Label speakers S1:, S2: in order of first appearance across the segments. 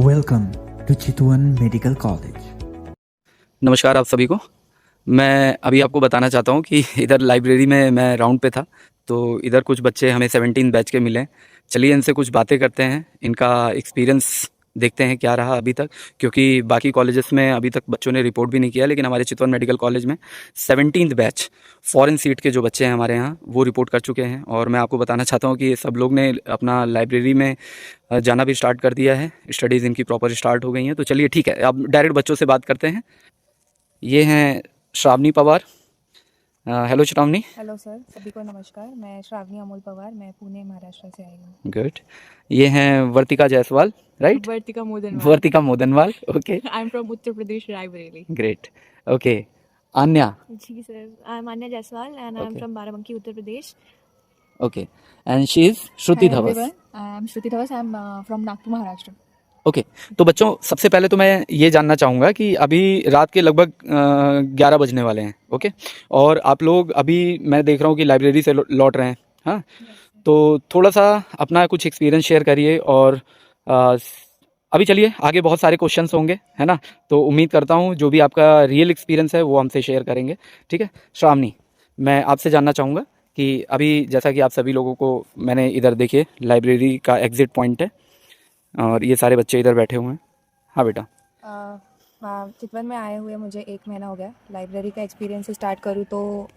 S1: Welcome to Chitwan Medical College.
S2: नमस्कार आप सभी को। मैं अभी आपको बताना चाहता हूँ कि इधर लाइब्रेरी में मैं राउंड पे था, तो इधर कुछ बच्चे हमें 17 बैच के मिले। चलिए इनसे कुछ बातें करते हैं, इनका एक्सपीरियंस देखते हैं क्या रहा अभी तक, क्योंकि बाकी कॉलेजेस में अभी तक बच्चों ने रिपोर्ट भी नहीं किया, लेकिन हमारे चितवन मेडिकल कॉलेज में 17 बैच फॉरेन सीट के जो बच्चे हैं हमारे यहाँ, वो रिपोर्ट कर चुके हैं। और मैं आपको बताना चाहता हूँ कि सब लोग ने अपना लाइब्रेरी में जाना भी स्टार्ट कर दिया है, स्टडीज़ इनकी प्रॉपर स्टार्ट हो गई हैं। तो चलिए ठीक है, अब डायरेक्ट बच्चों से बात करते हैं। ये हैं Shravani Pawar. Hello Shravani.
S3: Hello sir, सभी को नमस्कार। मैं श्रावणी अमोल पवार, मैं पुणे महाराष्ट्र से आई हूँ।
S2: गुड। ये हैं Vartika Jaiswal, right?
S3: Vartika Modanwal.
S2: Vartika Modanwal, okay.
S3: I am from Uttar Pradesh, Raebareli.
S2: Great, okay. Aanya,
S4: ji sir, I am Aanya Jaiswal and I am
S2: okay
S4: from Barabanki, Uttar Pradesh.
S2: Okay. And she is Shruti
S3: Hi
S2: धवस।
S3: everyone, I am Shruti Dhawas. I am from Nagpur, Maharashtra.
S2: Okay. तो बच्चों, सबसे पहले तो मैं ये जानना चाहूँगा कि अभी रात के लगभग 11 बजने वाले हैं, ओके। और आप लोग अभी, मैं देख रहा हूँ कि लाइब्रेरी से लौट रहे हैं, हाँ। तो थोड़ा सा अपना कुछ एक्सपीरियंस शेयर करिए। और अ, अभी चलिए आगे, बहुत सारे क्वेश्चंस होंगे, है ना। तो उम्मीद करता हूँ जो भी आपका रियल एक्सपीरियंस है वो हमसे शेयर करेंगे, ठीक है। श्रावणी, मैं आपसे जानना चाहूँगा कि अभी जैसा कि आप सभी लोगों को, मैंने इधर देखिए लाइब्रेरी का एग्ज़िट पॉइंट है और ये सारे बच्चे इधर बैठे हुए हैं। हाँ बेटा।
S3: चितवन में आए हुए मुझे 1 महीना हो गया। लाइब्रेरी का एक्सपीरियंस से स्टार्ट करूँ तो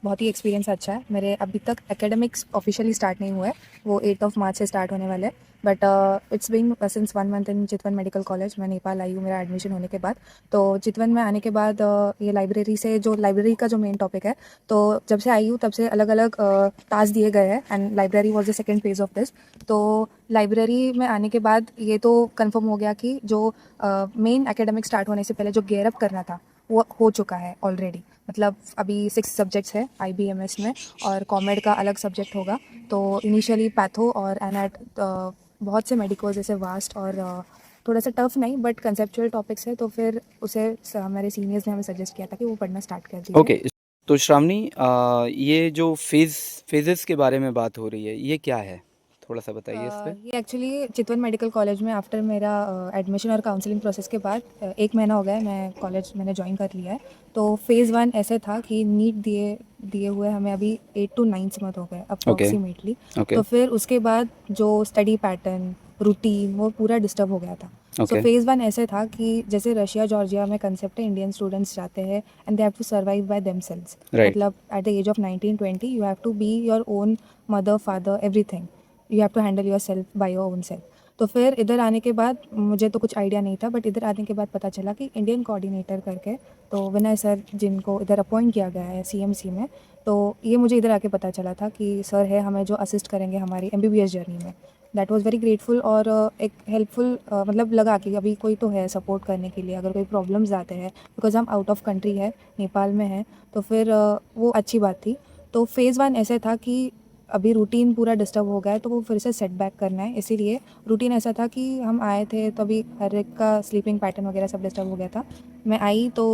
S3: बहुत ही एक्सपीरियंस अच्छा है। मेरे अभी तक एकेडमिक्स ऑफिशियली स्टार्ट नहीं हुआ है, वो 8 मार्च से स्टार्ट होने वाले हैं। But it's been since 1 month in Chitwan medical college. मैं नेपाल आई हूँ मेरा एडमिशन होने के बाद। तो चितवन में आने के बाद ये लाइब्रेरी से, जो लाइब्रेरी का जो मेन टॉपिक है, तो जब से आई हूँ तब से अलग अलग टास्क दिए गए हैं and library was the second phase of this. तो लाइब्रेरी में आने के बाद ये तो कंफर्म हो गया कि जो मेन एकेडमिक स्टार्ट होने से पहले जो गेयर अप करना था वो हो चुका है ऑलरेडी। मतलब अभी 6 सब्जेक्ट्स है IBMS में, और कॉमेड का अलग सब्जेक्ट होगा। तो इनिशियली पैथो और एनएट, बहुत से मेडिकोज जैसे वास्ट और थोड़ा सा टफ नहीं बट कंसेप्चुअल टॉपिक्स है, तो फिर उसे हमारे सीनियर्स ने हमें सजेस्ट किया था कि वो पढ़ना स्टार्ट कर दीजिए।
S2: ओके। तो श्रावणी, ये जो फेजेस के बारे में बात हो रही है, ये क्या है, थोड़ा सा बताइए इस पे।
S3: ये एक्चुअली चितवन मेडिकल कॉलेज में आफ्टर मेरा एडमिशन और काउंसलिंग प्रोसेस के बाद 1 महीना हो गया है, मैं कॉलेज मैंने ज्वाइन कर लिया है। तो फेज़ 1 ऐसे था कि नीट दिए दिए हुए हमें अभी 8 to 9 मंथ हो गए अप्रॉक्सीमेटली।
S2: ओके
S3: तो फिर उसके बाद जो स्टडी पैटर्न, रूटीन, वो पूरा डिस्टर्ब हो गया था। सो
S2: ओके
S3: फेज़ 1 ऐसे था कि जैसे रशिया जॉर्जिया में कंसेप्ट है, इंडियन स्टूडेंट्स जाते हैं and they have to survive by themselves.
S2: Right.
S3: मतलब at the age of 19-20 you have to be your own mother, father, everything. You have to handle yourself by your own self. तो फिर इधर आने के बाद मुझे तो कुछ आइडिया नहीं था, बट इधर आने के बाद पता चला कि इंडियन कोऑर्डिनेटर करके, तो विनय सर जिनको इधर अपॉइंट किया गया है CMC में, तो ये मुझे इधर आके पता चला था कि सर है हमें जो असिस्ट करेंगे हमारी MBBS जर्नी में। दैट वाज वेरी ग्रेटफुल और एक हेल्पफुल, मतलब लगा कि अभी कोई तो है सपोर्ट करने के लिए अगर कोई प्रॉब्लम्स आते हैं, बिकॉज हम आउट ऑफ कंट्री है, नेपाल में है। तो फिर वो अच्छी बात थी। तो फेज़ 1 ऐसे था कि अभी रूटीन पूरा डिस्टर्ब हो गया है, तो वो फिर से सेट बैक करना है। इसीलिए रूटीन ऐसा था कि हम आए थे तो अभी हर एक का स्लीपिंग पैटर्न वगैरह सब डिस्टर्ब हो गया था। मैं आई तो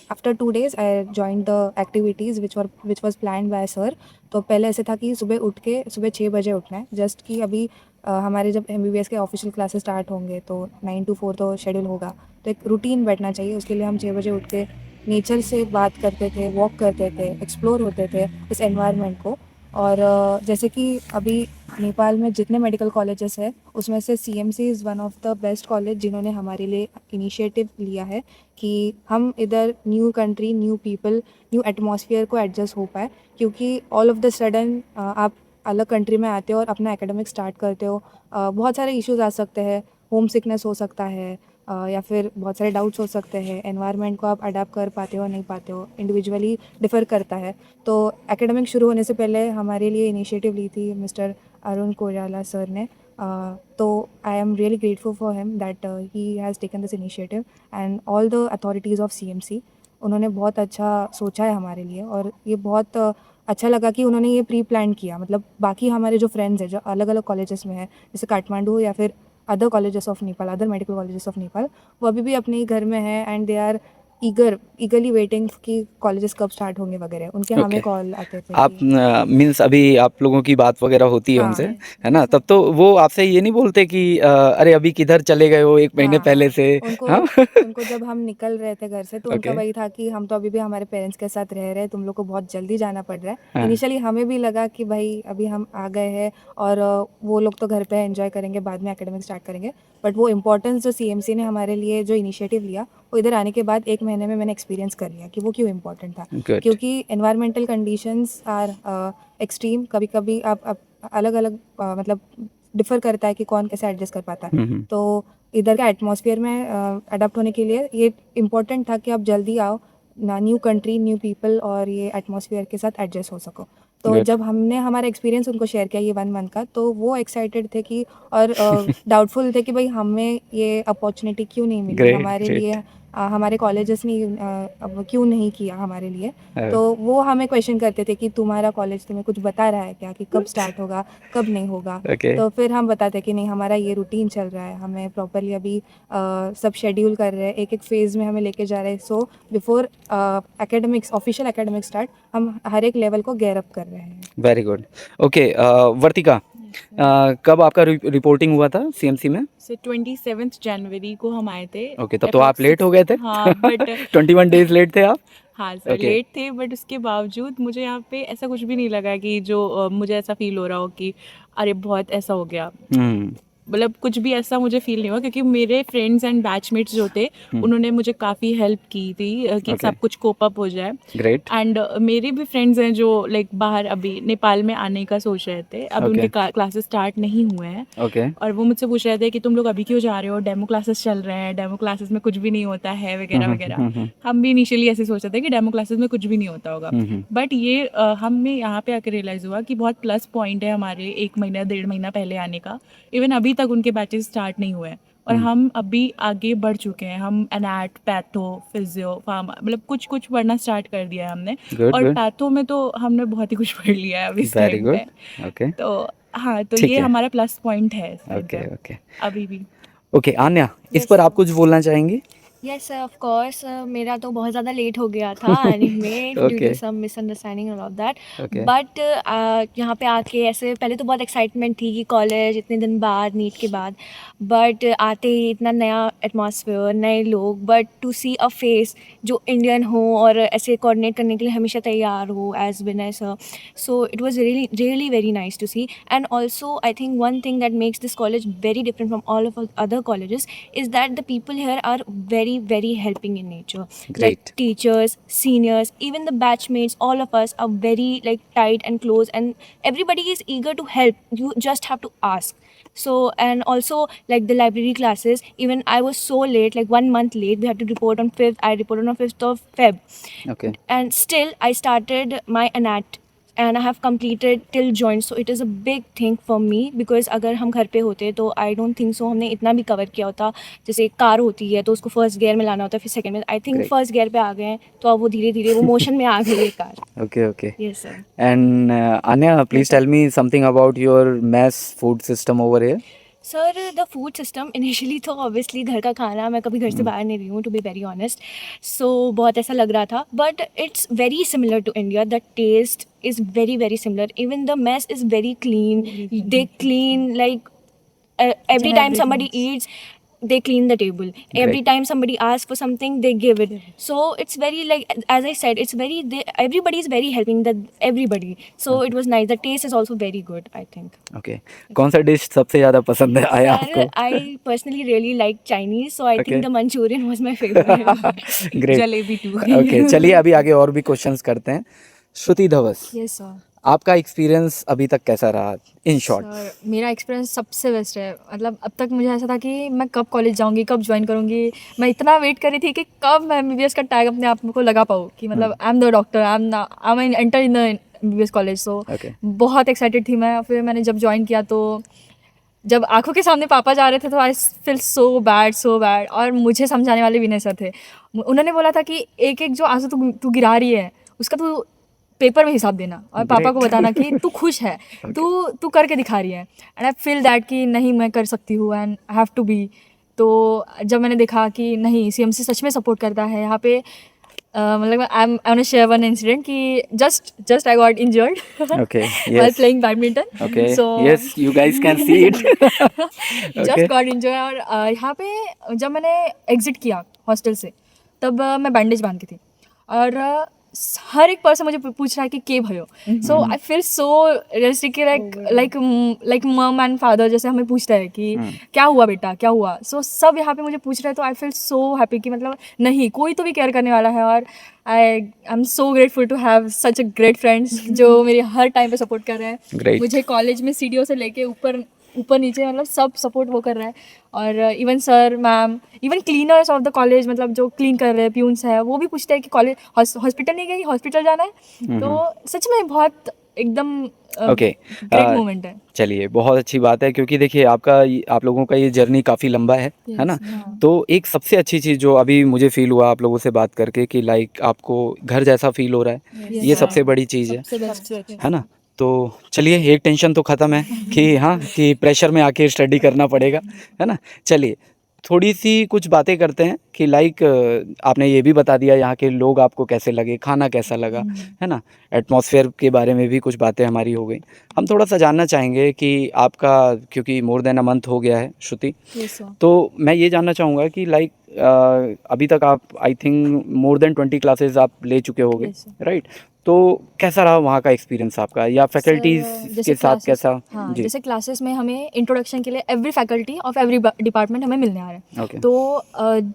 S3: after 2 days I join the activities which was planned by sir. तो पहले ऐसे था कि सुबह उठ के सुबह 6 बजे उठना है, जस्ट कि अभी हमारे जब MBBS के ऑफिशियल क्लासेस स्टार्ट होंगे तो 9 to 4 तो शेड्यूल होगा। तो एक रूटीन बैठना चाहिए, उसके लिए हम 6 बजे उठ के नेचर से बात करते थे, वॉक करते थे, एक्सप्लोर होते थे इस एनवायरनमेंट को। और जैसे कि अभी नेपाल में जितने मेडिकल कॉलेजेस हैं उसमें से CMC is one of the best college जिन्होंने हमारे लिए इनिशिएटिव लिया है कि हम इधर new country, new people, new atmosphere को एडजस्ट हो पाए। क्योंकि ऑल ऑफ द सडन आप अलग कंट्री में आते हो और अपना एकेडमिक स्टार्ट करते हो, बहुत सारे इश्यूज आ सकते हैं, होम सिकनेस हो सकता है, या फिर बहुत सारे डाउट्स हो सकते हैं, एनवायरनमेंट को आप अडाप्ट कर पाते हो नहीं पाते हो, इंडिविजुअली डिफ़र करता है। तो एकेडमिक शुरू होने से पहले हमारे लिए इनिशिएटिव ली थी मिस्टर अरुण कोयराला सर ने। तो I am really grateful for him that he has taken this initiative and all the authorities of CMC। उन्होंने बहुत अच्छा सोचा है हमारे लिए, और ये बहुत अच्छा लगा कि उन्होंने ये प्री प्लान किया। मतलब बाकी हमारे जो फ्रेंड्स हैं जो अलग अलग कॉलेजेस में हैं, जैसे काठमांडू या फिर other colleges of Nepal, other medical colleges of Nepal, वो अभी भी अपने ही घर में हैं and they are eagerly waiting कि कॉलेजेस कब स्टार्ट होंगे वगैरह, उनके हमें
S2: ओके।
S3: कॉल आते थे
S2: आप
S3: कि
S2: मीन्स अभी आप लोगों की बात वगैरह होती है
S3: हाँ
S2: उनसे, है ना? तब तो वो आपसे ये नहीं बोलते कि अरे अभी किधर चले गए हो 1 महीने
S3: हाँ
S2: पहले
S3: हाँ
S2: से?
S3: उनको
S2: हाँ?
S3: उनको जब हम निकल रहे थे घर से तो उनका
S2: ओके।
S3: वही था कि हम तो अभी भी हमारे पेरेंट्स के साथ रह रहे हैं, तुम लोग को बहुत जल्दी जाना पड़ रहा है।
S2: हाँ,
S3: इनिशियली हमें भी लगा कि भाई अभी हम आ गए हैं और वो लोग तो घर पे एंजॉय करेंगे, बाद में एकेडमिक स्टार्ट करेंगे। बट वो इम्पोर्टेंस जो सीएमसी ने हमारे लिए जो इनिशिएटिव लिया, वो इधर आने के बाद 1 महीने में मैंने एक्सपीरियंस कर लिया कि वो क्यों इम्पोर्टेंट था।
S2: गुड।
S3: क्योंकि एनवायरमेंटल कंडीशंस आर एक्सट्रीम, कभी कभी आप अलग अलग मतलब डिफ़र करता है कि कौन कैसे एडजस्ट कर पाता है।
S2: हुँ, हुँ।
S3: तो इधर का एटमॉस्फेयर में अडॉप्ट होने के लिए ये इम्पोर्टेंट था कि आप जल्दी आओ ना, न्यू कंट्री न्यू पीपल और ये एटमॉस्फेयर के साथ एडजस्ट हो सको। तो
S2: गुड।
S3: जब हमने हमारा एक्सपीरियंस उनको शेयर किया ये 1 मंथ का, तो वो एक्साइटेड थे कि और डाउटफुल थे कि भाई हमें ये अपॉर्चुनिटी क्यों नहीं मिली
S2: ग्रेट,
S3: हमारे
S2: ग्रेट।
S3: लिए, हमारे कॉलेजेस ने अब क्यों नहीं किया हमारे लिए।
S2: हाँ,
S3: तो वो हमें क्वेश्चन करते थे कि तुम्हारा कॉलेज तुम्हें कुछ बता रहा है क्या कि कब स्टार्ट होगा, कब नहीं होगा।
S2: ओके।
S3: तो फिर हम बताते कि नहीं, हमारा ये रूटीन चल रहा है, हमें प्रॉपरली अभी सब शेड्यूल कर रहे हैं, एक एक फेज़ में हमें लेके जा रहे हैं। So before academics official academic start हम हर एक लेवल को गेयर अप कर रहे हैं।
S2: Very good. ओके, वर्तिका, कब आपका रिपोर्टिंग हुआ था सीएमसी में?
S5: सो 27 जनवरी को हम आए थे।
S2: ओके, तब तो आप लेट हो गए थे।
S5: हाँ बट
S2: 21 डेज़ लेट थे आप?
S5: हाँ सर
S2: ओके।
S5: लेट थे, बट उसके बावजूद मुझे यहाँ पे ऐसा कुछ भी नहीं लगा कि जो मुझे ऐसा फील हो रहा हो कि अरे बहुत ऐसा हो गया।
S2: हुँ,
S5: मतलब कुछ भी ऐसा मुझे फील नहीं हुआ, क्योंकि मेरे फ्रेंड्स एंड बैचमेट्स जो थे उन्होंने मुझे काफ़ी हेल्प की थी कि
S2: ओके।
S5: सब कुछ कोप अप हो जाए।
S2: ग्रेट।
S5: एंड मेरे भी फ्रेंड्स हैं जो लाइक बाहर अभी नेपाल में आने का सोच रहे थे, अभी
S2: ओके।
S5: उनके क्लासेस स्टार्ट नहीं हुए हैं।
S2: ओके।
S5: और वो मुझसे पूछ रहे थे कि तुम लोग अभी क्यों जा रहे हो, डेमो क्लासेस चल रहे हैं, डेमो क्लासेस में कुछ भी नहीं होता है वगैरह वगैरह। हम भी इनिशियली ऐसे सोच रहे थे कि डेमो क्लासेस में कुछ भी नहीं होता होगा, बट ये हमें यहाँ पे आकर रियलाइज़ हुआ कि बहुत प्लस पॉइंट है हमारे 1 महीना 1.5 महीना पहले आने का। इवन अभी तक उनके बैचेस स्टार्ट नहीं हुए हैं और हम अभी आगे बढ़ चुके हैं। हम एनैट, पैथो, फिजियो, फार्मा, मतलब कुछ कुछ पढ़ना स्टार्ट कर दिया है हमने।
S2: गुड,
S5: और
S2: गुड।
S5: पैथो में तो हमने बहुत ही कुछ पढ़ लिया है अभी इस
S2: वेरी
S5: टाइम
S2: गुड।
S5: पे।
S2: ओके।
S5: तो हाँ, तो
S2: ठीक
S5: ये
S2: है।
S5: हमारा प्लस पॉइंट है
S2: ओके,
S5: इधर
S2: ओके।
S5: अभी भी।
S2: ओके, आन्या, इस
S4: Yes,
S2: पर
S4: sir.
S2: आप कुछ बोलना चाहेंगी?
S4: यस सर, ऑफ कोर्स मेरा तो बहुत ज़्यादा लेट हो गया था आने में due to
S2: okay,
S4: some misunderstanding and all that.
S2: Okay.
S4: But यहाँ पे आके ऐसे पहले तो बहुत एक्साइटमेंट थी कि कॉलेज इतने दिन बाद, नीट के बाद। बट आते ही इतना नया एटमॉस्फेयर, नए लोग, but to see a face जो इंडियन हो और ऐसे कोऑर्डिनेट करने के लिए हमेशा तैयार हो as winner sir. So it was really really very nice to see. And also I think one thing that makes this college very different from all of other colleges is that the people here are very helping in nature.
S2: Great.
S4: Like teachers, seniors, even the batchmates, all of us are very like tight and close, and everybody is eager to help. You just have to ask. So, and also like the library classes, even I was so late, like 1 month late. We had to report on 5th. I reported on 5th of Feb.
S2: Okay.
S4: And still I started my anat and I have completed till joint. So it is a big thing for me, because अगर हम घर पे होते तो I don't think so हमने इतना भी cover किया होता। जैसे कार होती है तो उसको फर्स्ट गियर में लाना होता है, फिर सेकंड में। I think
S2: Great.
S4: First gear पे आ गए हैं तो अब वो धीरे धीरे वो मोशन में आ गई है car.
S2: Okay, okay.
S4: Yes sir.
S2: And Anya, please tell me something about your mess food system over here.
S4: Sir the food system initially तो ऑब्वियसली घर का खाना, मैं कभी घर से बाहर नहीं रही हूँ to be very honest. So बहुत ऐसा लग रहा था, but it's very similar to India. The taste is very similar. Even the mess is very clean. They clean like every time somebody eats, they clean the table. Every
S2: Great.
S4: time somebody asks for something, they give it. So it's very like, as I said, it's very everybody is very helping, that everybody. So it was nice. The taste is also very good, I think.
S2: Okay, कौन सा dish सबसे ज़्यादा पसंद है आया
S4: Sir,
S2: आपको?
S4: I personally really like Chinese, so I
S2: Okay.
S4: think the Manchurian was my favorite.
S2: Great.
S5: Jalebi too.
S2: Okay, चलिए अभी आगे और भी क्वेश्चंस करते हैं। Shruti Dhavas,
S6: yes sir.
S2: आपका एक्सपीरियंस अभी तक कैसा रहा इन शॉर्ट?
S6: सर मेरा एक्सपीरियंस सबसे बेस्ट है। मतलब अब तक मुझे ऐसा था कि मैं कब कॉलेज जाऊंगी, कब ज्वाइन करूंगी। मैं इतना वेट कर रही थी कि कब मैं एमबीबीएस का टैग अपने आप को लगा पाऊँ कि मतलब I am the doctor, I am enter in the MBBS college. So
S2: Okay.
S6: बहुत एक्साइटेड थी मैं। फिर मैंने जब ज्वाइन किया तो जब आंखों के सामने पापा जा रहे थे तो आई फील सो बैड। और मुझे समझाने वाले विनय सर थे। उन्होंने बोला था कि एक एक जो आंसू तू गिरा रही है उसका तू पेपर में हिसाब देना और पापा को बताना कि तू खुश है, तू करके दिखा रही है। एंड आई फील दैट कि नहीं, मैं कर सकती हूँ and I have to be. तो जब मैंने देखा कि नहीं सीएमसी सच में सपोर्ट करता है यहाँ पे, मतलब I am share one incident कि just I got injured
S2: Okay,
S6: while
S2: yes.
S6: playing badminton.
S2: Okay,
S6: So
S2: yes, you guys can see it.
S6: Just got injured. और यहाँ पे जब मैंने एग्जिट किया हॉस्टल से तब मैं बैंडेज बांध की थी और हर एक पर्सन मुझे पूछ रहा है कि के भयो। So I feel so realistic like mum and father जैसे हमें पूछता है कि क्या हुआ बेटा क्या हुआ। सो सब यहाँ पे मुझे पूछ रहे हैं तो आई फील सो हैप्पी कि मतलब नहीं कोई तो भी केयर करने वाला है। और I am so grateful to have such a great friends जो मेरे हर टाइम पे सपोर्ट कर रहे हैं।
S2: Great.
S6: मुझे कॉलेज में सीढ़ियों से लेके ऊपर नीचे मतलब सब सपोर्ट वो कर रहा है। और even sir ma'am even cleaners of the college मतलब जो क्लीन कर रहे हैं प्यून्स है वो भी पूछते हैं कि कॉलेज हॉस्पिटल नहीं गई, हॉस्पिटल जाना है। तो सच में बहुत एकदम
S2: Okay,
S6: ग्रेट मोमेंट है।
S2: चलिए बहुत अच्छी बात है क्योंकि देखिए आप लोगों का ये जर्नी काफ़ी लंबा है ना। तो एक सबसे अच्छी चीज़ जो अभी मुझे फील हुआ आप लोगों से बात करके कि लाइक आपको घर जैसा फील हो रहा है, ये सबसे बड़ी चीज़ है,
S6: सबसे बेस्ट
S2: है ना। तो चलिए एक टेंशन तो ख़त्म है कि हाँ कि प्रेशर में आके स्टडी करना पड़ेगा, है ना। चलिए थोड़ी सी कुछ बातें करते हैं कि लाइक आपने ये भी बता दिया यहाँ के लोग आपको कैसे लगे, खाना कैसा लगा, है ना। एटमॉस्फेयर के बारे में भी कुछ बातें हमारी हो गई। हम थोड़ा सा जानना चाहेंगे कि आपका क्योंकि मोर देन अ मंथ हो गया है श्रुति,
S6: यस सर।
S2: तो मैं ये जानना चाहूँगा कि लाइक अभी तक आप I think more than 20 classes आप ले चुके होगे,
S6: Yes, sir.
S2: राइट। तो कैसा रहा वहाँ का एक्सपीरियंस आपका या फैकल्टीज के साथ कैसा?
S6: हाँ
S2: जी
S6: जैसे क्लासेस में हमें इंट्रोडक्शन के लिए every faculty of every department हमें मिलने आ रहे हैं।
S2: ओके
S6: तो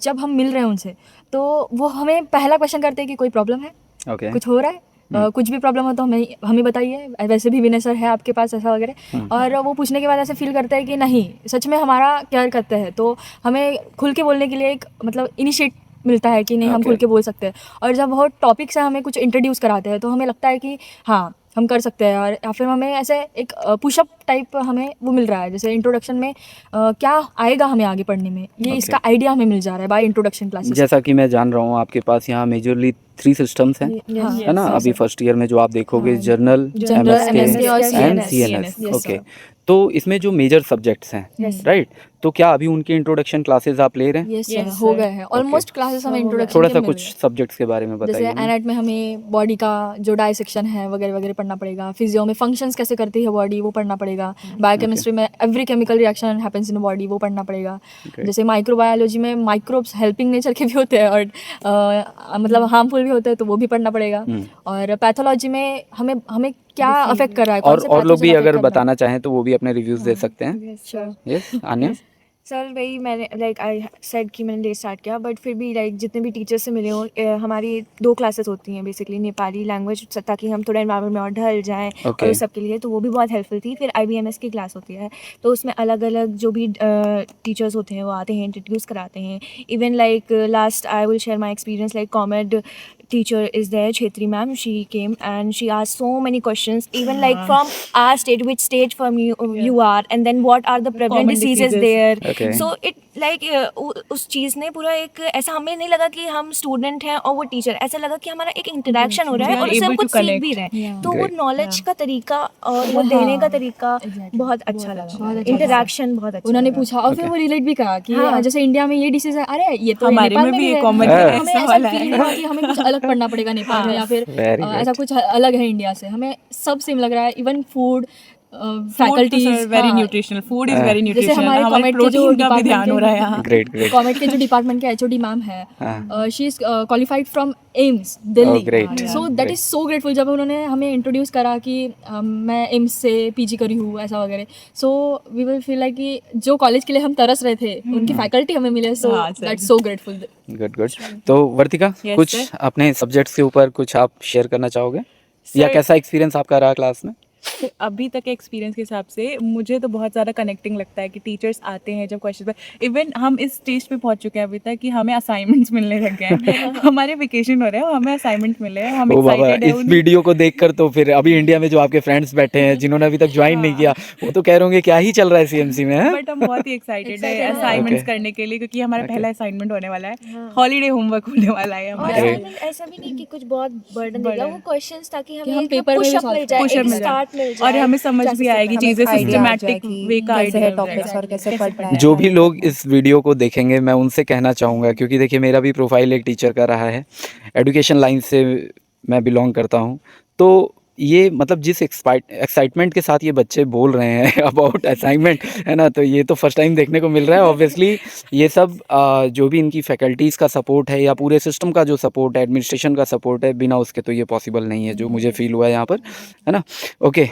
S6: जब हम मिल रहे हैं उनसे तो वो हमें पहला क्वेश्चन करते हैं कि कोई प्रॉब्लम है,
S2: ओके
S6: कुछ हो रहा है, कुछ भी प्रॉब्लम हो तो हमें बताइए, वैसे भी विनय सर है आपके पास ऐसा वगैरह। और वो पूछने के बाद ऐसे फील करते हैं कि नहीं सच में हमारा केयर करते हैं। तो हमें खुल के बोलने के लिए एक मतलब इनिशिएट मिलता है कि नहीं हम
S2: Okay.
S6: खुल के बोल सकते हैं। और जब बहुत टॉपिक से हमें कुछ इंट्रोड्यूस कराते हैं तो हमें लगता है कि हाँ हम कर सकते हैं। और या फिर हमें ऐसे एक पुशअप टाइप हमें वो मिल रहा है जैसे इंट्रोडक्शन में क्या आएगा हमें आगे पढ़ने में ये
S2: Okay.
S6: इसका आइडिया हमें मिल जा रहा है बाय इंट्रोडक्शन क्लासेस।
S2: जैसा कि मैं जान रहा हूँ आपके पास यहाँ मेजरली 3 सिस्टम्स हैं,
S6: हाँ,
S2: है ना। अभी फर्स्ट ईयर में जो आप देखोगे जर्नल,
S6: जनरल MSK और
S2: and
S6: CNS,
S2: CNS,
S6: yes,
S2: okay.
S6: sir.
S2: तो इसमें जो मेजर सब्जेक्ट्स हैं, राइट, तो क्या अभी उनकी इंट्रोडक्शन क्लासेस आप ले रहे हैं?
S6: यस
S5: Yes,
S6: सर हो
S5: sir.
S6: गए हैं ऑलमोस्ट क्लासेस हमें इंट्रोडक्शन
S2: थोड़ा
S6: के
S2: सा
S6: मिल
S2: कुछ
S6: रहे हैं।
S2: सब्जेक्ट्स के बारे में
S6: जैसे
S2: बताइए हमें।
S6: एनाट में हमें बॉडी का जो डायसेक्शन है वगैरह वगैरह पढ़ना पड़ेगा। फिजियो में फंक्शंस कैसे करती है बॉडी वो पढ़ना पड़ेगा। बायोकेमिस्ट्री में every chemical reaction happens in body वो पढ़ना पड़ेगा।
S2: Okay.
S6: जैसे माइक्रोबायोलॉजी में माइक्रोब्स हेल्पिंग नेचर के भी होते हैं और मतलब हार्मफुल भी होते हैं तो वो भी पढ़ना पड़ेगा। और पैथोलॉजी में हमें क्या अफेक्ट कर रहा है
S2: और लोग भी अगर बताना चाहें तो वो भी अपने रिव्यूज दे सकते हैं। यस आन्या।
S4: सर वही मैंने लाइक आई सेड कि मैंने लेट स्टार्ट किया बट फिर भी लाइक जितने भी टीचर्स से मिले हो हमारी 2 क्लासेस होती हैं बेसिकली नेपाली लैंग्वेज ताकि हम थोड़ा एनवायरनमेंट में और ढल जाएं
S2: Okay.
S4: और उस सब के लिए तो वो भी बहुत हेल्पफुल थी। फिर IBMS की क्लास होती है तो उसमें अलग अलग जो भी टीचर्स होते हैं वो आते हैं इंट्रोड्यूस कराते हैं। Even like last I will share my experience like कॉमेड teacher is there, Chetri ma'am. She came and she asked so many questions, even like from our state, which state from you are, and then what are the prevalent
S5: Common
S4: diseases
S5: diseases.
S4: there.
S2: Okay.
S4: So it like उस चीज़ ने पूरा एक ऐसा हमें नहीं लगा कि हम स्टूडेंट हैं और वो टीचर, ऐसा लगा कि हमारा एक इंटरेक्शन हो रहा है
S5: We are
S4: और उससे हम
S5: able to
S4: कुछ सीख
S5: connect.
S4: भी रहे हैं।
S6: Yeah.
S4: तो वो
S2: Great.
S4: नॉलेज का तरीका और वो देने का तरीका बहुत अच्छा लगा। इंटरेक्शन बहुत अच्छा
S6: उन्होंने
S4: लगा।
S6: पूछा और फिर वो रिलेट भी करा कि
S4: हाँ.
S6: जैसे इंडिया में ये डिसीज है, अरे ये तो
S5: हमारे
S6: नेपाल
S5: में भी
S6: भी
S5: ये
S6: है।
S5: common
S6: हमें
S2: है।
S6: ऐसा
S5: सवाल
S6: फील
S5: है।
S6: नहीं हुआ कि हमें कुछ अलग पढ़ना पड़ेगा नेपाल में या फिर
S2: Very good.
S6: ऐसा कुछ अलग है इंडिया से। हमें सब सेम लग रहा है। Even food faculties
S5: very nutritional, food is very
S6: जैसे
S5: न्यूट्रिशनल।
S6: हमारे
S5: हमारे
S6: कॉमेट के जो
S5: प्रोटीन का भी
S6: डिपार्टमेंट
S5: ध्यान हो रहा है यहाँ।
S2: Great great.
S6: कॉमेट के जो डिपार्टमेंट के HOD मैम है
S2: हाँ.
S6: She is qualified from AIIMS
S2: Oh,
S6: Delhi.
S2: great.
S6: So that is so grateful जब उन्होंने हमें इंट्रोड्यूस करा कि मैं एम्स से PG करी हूँ ऐसा वगैरह। So we will feel like कि जो कॉलेज के लिए हम तरस रहे थे उनकी फैकल्टी हमें मिले। सो
S5: हाँ, sir.
S6: That's so grateful.
S2: Good good. तो वर्तिका
S5: Yes,
S2: कुछ
S5: sir.
S2: अपने सब्जेक्ट्स के ऊपर कुछ आप शेयर करना चाहोगे या
S5: Sir,
S2: कैसा एक्सपीरियंस आपका रहा क्लास में?
S5: तो अभी तक के एक्सपीरियंस के हिसाब से मुझे तो बहुत ज़्यादा कनेक्टिंग लगता है कि टीचर्स आते हैं जब क्वेश्चन पर। इवन हम इस स्टेज पे पहुंच चुके हैं अभी तक कि हमें असाइनमेंट्स मिलने लग गए हैं। हमारे वेकेशन हो रहे हैं और हमें असाइनमेंट मिले हैं। हम
S2: ओ बाबा,
S5: एक्साइटेड
S2: इस वीडियो को देखकर तो फिर अभी इंडिया में जो आपके फ्रेंड्स बैठे हैं जिन्होंने अभी तक ज्वाइन नहीं किया वो तो कह रहे होंगे क्या ही चल रहा है CMC में, है?
S5: बट हम बहुत ही एक्साइटेड है
S6: Excited
S5: असाइनमेंट्स
S2: Okay.
S5: करने के लिए क्योंकि हमारा
S2: Okay.
S5: पहला असाइनमेंट होने वाला है। हॉलीडे होमवर्क होने वाला है
S4: और
S5: हमारा।
S2: Great.
S4: assignment ऐसा भी नहीं कि कुछ बहुत बर्डन देगा, वो क्वेश्चंस ताकि
S6: कि हम
S4: हमें
S6: पेपर में भी
S4: पुशअप
S6: solve
S4: मिल जाए,
S5: push-up
S4: एक
S5: मिल जाए।
S4: स्टार्ट मिल
S5: और
S4: जाए,
S5: हमें समझ भी आएगी
S3: हमें
S5: चीज़ें,
S3: आइडिया आ जाए
S5: सिस्टमैटिक
S3: कि
S5: वे का
S3: कैसे है
S5: आइडिया हो
S3: टॉपिक्स
S5: जाएगा
S3: और कैसे
S5: कैसे
S3: पढ़ना
S5: पढ़ना
S3: है
S2: जो भी
S3: आगे
S2: लोग
S3: पढ़ना है।
S2: इस वीडियो को देखेंगे मैं उनसे कहना चाहूँगा, क्योंकि देखिए मेरा भी प्रोफाइल एक टीचर का रहा है, एजुकेशन लाइन से मैं बिलोंग करता हूँ। तो ये मतलब जिस एक्साइटमेंट के साथ ये बच्चे बोल रहे हैं अबाउट असाइनमेंट, है ना, तो ये तो फर्स्ट टाइम देखने को मिल रहा है। ऑब्वियसली ये सब जो भी इनकी फैकल्टीज़ का सपोर्ट है या पूरे सिस्टम का जो सपोर्ट है, एडमिनिस्ट्रेशन का सपोर्ट है, बिना उसके तो ये पॉसिबल नहीं है, जो मुझे फील हुआ है यहाँ पर, है ना। ओके,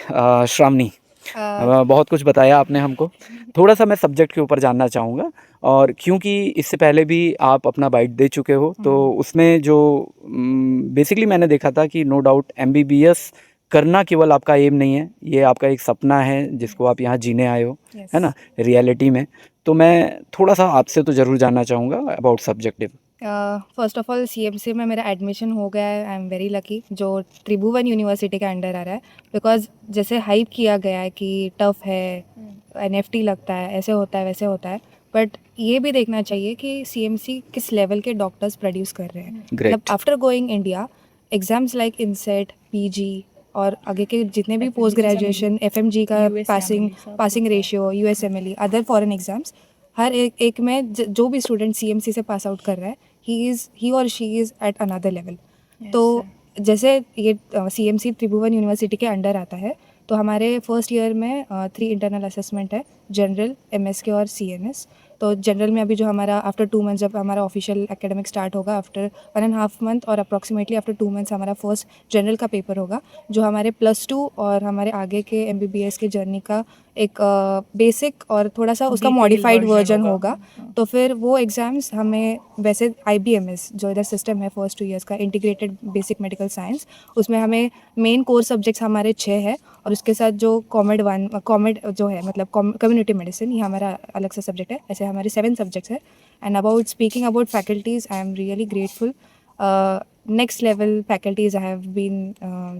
S2: श्रावणी, बहुत कुछ बताया आपने हमको। थोड़ा सा मैं सब्जेक्ट के ऊपर जानना चाहूँगा, और क्योंकि इससे पहले भी आप अपना बाइट दे चुके हो, तो उसमें जो बेसिकली मैंने देखा था कि नो डाउट एमबीबीएस करना केवल आपका एम नहीं है, ये आपका एक सपना है जिसको आप यहाँ जीने आए हो, है ना, रियलिटी में। तो मैं थोड़ा सा आपसे तो ज़रूर जानना चाहूँगा about subjective.
S3: First of all CMC में मेरा एडमिशन हो गया है, आई एम वेरी लकी, जो त्रिभुवन यूनिवर्सिटी के अंडर आ रहा है। बिकॉज जैसे हाइप किया गया है कि टफ है, एनएफटी लगता है, ऐसे होता है वैसे होता है, बट ये भी देखना चाहिए कि सीएमसी किस लेवल के डॉक्टर्स प्रोड्यूस कर रहे हैं।
S2: Great.
S3: मतलब after going India, exams like INICET, PG और आगे के जितने भी पोस्ट ग्रेजुएशन, एफएमजी का passing ratio, USMLE, other foreign exams, हर एक में जो भी स्टूडेंट सीएमसी से पास आउट कर रहा है, ही और she is at another level. तो जैसे ये सीएमसी त्रिभुवन यूनिवर्सिटी के अंडर आता है, तो हमारे फर्स्ट ईयर में 3 इंटरनल असेसमेंट है, जनरल, एमएसके और सीएनएस। तो जनरल में अभी जो हमारा आफ्टर 2 मंथ्स जब हमारा ऑफिशियल एकेडमिक स्टार्ट होगा, आफ्टर 1.5 मंथ और अप्रॉक्सीमेटली आफ्टर 2 मंथ्स हमारा फर्स्ट जनरल का पेपर होगा, जो हमारे +2 और हमारे आगे के एमबीबीएस के जर्नी का एक बेसिक और थोड़ा सा उसका मॉडिफाइड वर्जन होगा। तो फिर वो एग्ज़ाम्स हमें वैसे आईबीएमएस जो इधर सिस्टम है फर्स्ट 2 ईयर्स का, इंटीग्रेटेड बेसिक मेडिकल साइंस, उसमें हमें मेन कोर सब्जेक्ट्स हमारे 6 है, और उसके साथ जो कॉमेड जो है मतलब कम्युनिटी मेडिसिन, ये हमारा अलग सा सब्जेक्ट है। ऐसे हमारे 7 सब्जेक्ट्स है। And about speaking about faculties, I am really grateful. next level faculties I have been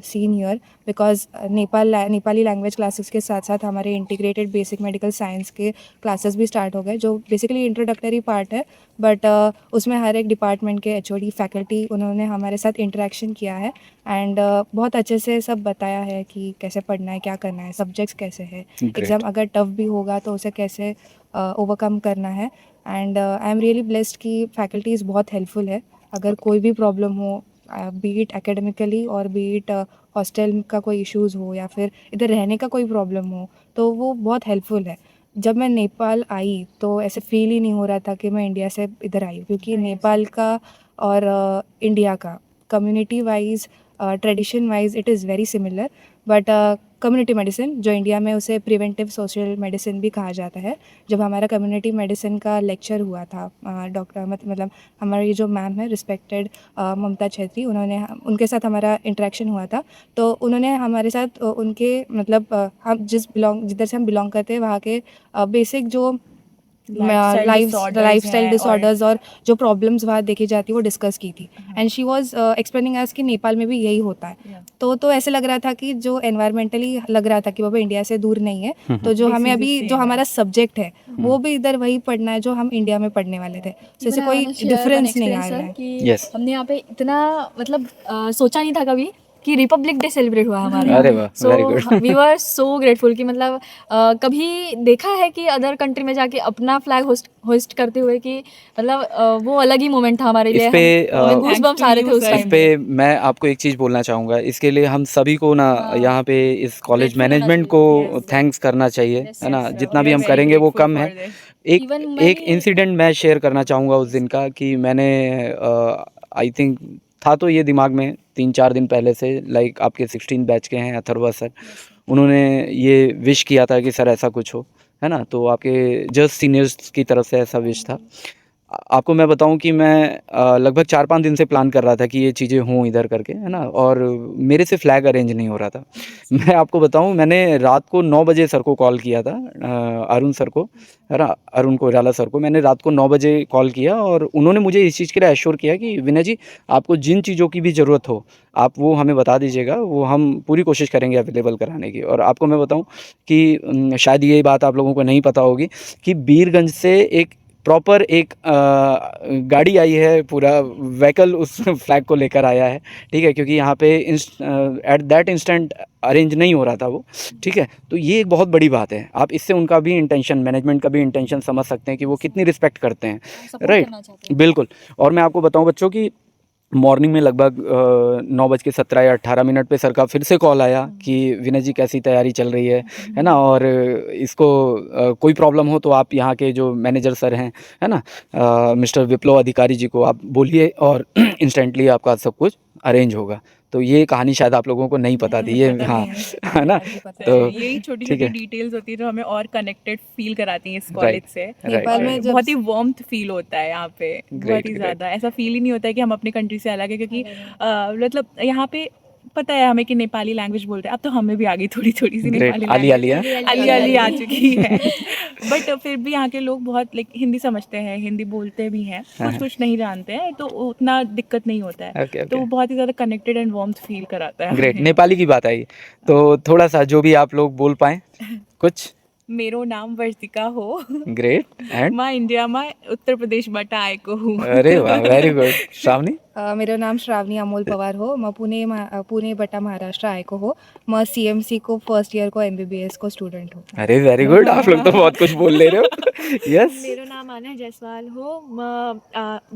S3: seen here, because Nepali language classes के साथ साथ हमारे इंटीग्रेटेड बेसिक मेडिकल साइंस के क्लासेस भी स्टार्ट हो गए, जो बेसिकली इंट्रोडक्टरी पार्ट है, बट उसमें हर एक डिपार्टमेंट के एचओडी फैकल्टी उन्होंने हमारे साथ इंटरेक्शन किया है, एंड बहुत अच्छे से सब बताया है कि कैसे पढ़ना है, क्या करना है, सब्जेक्ट्स कैसे है, एग्ज़ाम अगर टफ भी होगा तो उसे कैसे ओवरकम करना है। And I am really blessed कि फैकल्टीज़ बहुत हेल्पफुल है। अगर कोई भी प्रॉब्लम हो, बी इट एकेडमिकली और बी इट हॉस्टल का कोई इश्यूज़ हो या फिर इधर रहने का कोई प्रॉब्लम हो, तो वो बहुत हेल्पफुल है। जब मैं नेपाल आई तो ऐसे फील ही नहीं हो रहा था कि मैं इंडिया से इधर आई हूँ, क्योंकि नेपाल का और इंडिया का community wise, tradition wise it is very similar, but community medicine जो इंडिया में उसे प्रिवेंटिव सोशल मेडिसिन भी कहा जाता है। जब हमारा कम्युनिटी मेडिसिन का लेक्चर हुआ था, डॉक्टर मतलब हमारी जो मैम है रिस्पेक्टेड ममता छेत्री, उनके साथ हमारा इंटरेक्शन हुआ था। तो उन्होंने हमारे साथ उनके मतलब हम जिधर से हम बिलोंग करते हैं वहाँ के बेसिक जो लाइफस्टाइल डिसऑर्डर्स और जो प्रॉब्लम्स वहाँ देखी जाती है वो डिस्कस की थी। एंड शी वाज एक्सप्लेनिंग अस कि नेपाल में भी यही होता है। तो ऐसे लग रहा था कि जो एनवायरमेंटली लग रहा था कि बाबा इंडिया से दूर नहीं है, तो जो हमें अभी जो हमारा सब्जेक्ट है वो भी इधर वही पढ़ना है जो हम इंडिया में पढ़ने वाले थे। तो इससे कोई डिफरेंस नहीं आ रहा है।
S6: कि हमने यहाँ पे इतना मतलब सोचा नहीं था कभी कि रिपब्लिक डे सेलिब्रेट हुआ हमारा।
S2: अरे वाह, very good.
S6: We were so grateful कि मतलब कभी देखा है कि अदर कंट्री में जाके अपना फ्लैग होस्ट करते हुए कि मतलब वो अलग ही मोमेंट था हमारे लिए।
S2: इस पे
S6: गूज़बम्प्स आ रहे थे उस
S2: इस
S6: टाइम
S2: पे मैं आपको एक चीज़ बोलना चाहूँगा, इसके लिए हम सभी को ना यहाँ पे इस कॉलेज मैनेजमेंट को थैंक्स करना चाहिए, है ना। जितना भी हम करेंगे वो कम है। एक इंसिडेंट मैं शेयर करना चाहूँगा उस दिन का, कि मैंने आई थिंक था तो ये दिमाग में 3-4 दिन पहले से, लाइक आपके 16 बैच के हैं अथर्वा सर, उन्होंने ये विश किया था कि सर ऐसा कुछ हो, है ना। तो आपके जस्ट सीनियर्स की तरफ से ऐसा विश था। आपको मैं बताऊं कि मैं लगभग 4-5 दिन से प्लान कर रहा था कि ये चीज़ें हों इधर करके, है ना, और मेरे से फ्लैग अरेंज नहीं हो रहा था। मैं आपको बताऊं, मैंने रात को 9 बजे सर को कॉल किया था, अरुण सर को, है ना, अरुण कोइराला सर को मैंने रात को 9 बजे कॉल किया, और उन्होंने मुझे इस चीज़ के लिए एश्योर किया कि विनय जी, आपको जिन चीज़ों की भी ज़रूरत हो आप वो हमें बता दीजिएगा, वो हम पूरी कोशिश करेंगे अवेलेबल कराने की। और आपको मैं बताऊँ कि शायद ये बात आप लोगों को नहीं पता होगी कि बीरगंज से एक प्रॉपर एक गाड़ी आई है, पूरा व्हीकल उस फ्लैग को लेकर आया है, ठीक है, क्योंकि यहाँ पे एट दैट इंस्टेंट अरेंज नहीं हो रहा था वो, ठीक है। तो ये एक बहुत बड़ी बात है, आप इससे उनका भी इंटेंशन, मैनेजमेंट का भी इंटेंशन समझ सकते हैं कि वो कितनी रिस्पेक्ट करते हैं, राइट, बिल्कुल। और मैं आपको बताऊं बच्चों की मॉर्निंग में लगभग 9:17 या 18 पे सर का फिर से कॉल आया कि विनय जी कैसी तैयारी चल रही है ना, और इसको कोई प्रॉब्लम हो तो आप यहाँ के जो मैनेजर सर हैं, है ना, मिस्टर विप्लव अधिकारी जी को आप बोलिए और इंस्टेंटली आपका सब कुछ अरेंज होगा। तो ये कहानी शायद आप लोगों को नहीं पता थी, ये हाँ, है ना, तो
S5: यही छोटी
S2: ठीक
S5: छोटी
S2: है,
S5: डिटेल्स होती है जो हमें और कनेक्टेड फील कराती हैं इस
S2: राइट,
S5: कॉलेज से।
S3: नेपाल
S5: और
S3: में जब
S5: बहुत ही वार्मथ फील होता है यहाँ पे, बहुत
S2: ग्रेट
S5: ही
S2: ग्रेट,
S5: ज़्यादा ऐसा फील ही नहीं होता है कि हम अपने कंट्री से अलग है, क्योंकि मतलब यहाँ पे पता है हमें कि नेपाली लैंग्वेज बोलते हैं। अब तो हमें भी आ गई थोड़ी थोड़ी सी
S2: ग्रेट,
S5: नेपाली
S2: आली आली
S5: लैंग्वेज,
S2: है,
S5: अली अली आ चुकी है। बट फिर भी यहाँ के लोग बहुत लाइक हिंदी समझते हैं, हिंदी बोलते भी हैं, कुछ कुछ नहीं जानते हैं, तो उतना दिक्कत नहीं होता है।
S2: ओके
S5: तो
S2: ओके,
S5: वो बहुत ही ज़्यादा कनेक्टेड एंड वार्मथ फील कराता है
S2: ग्रेट।
S5: हमें।
S2: नेपाली की बात आई तो थोड़ा सा जो भी आप लोग बोल पाएँ कुछ।
S5: मेरो नाम वर्तिका हो।
S2: ग्रेट एंड,
S5: मां इंडिया में उत्तर प्रदेश बटा आएको हूँ।
S2: अरे वाह, वेरी गुड। श्रावणी,
S3: मेरो नाम श्रावणी अमोल पवार हो, म पुणे बटा महाराष्ट्र आएको हो, म सीएमसी को फर्स्ट ईयर को एमबीबीएस को स्टूडेंट हो।
S2: अरे वेरी गुड, आप लोग तो बहुत कुछ बोल ले रहे हो। यस,
S4: मेरो नाम आना जायसवाल हो, म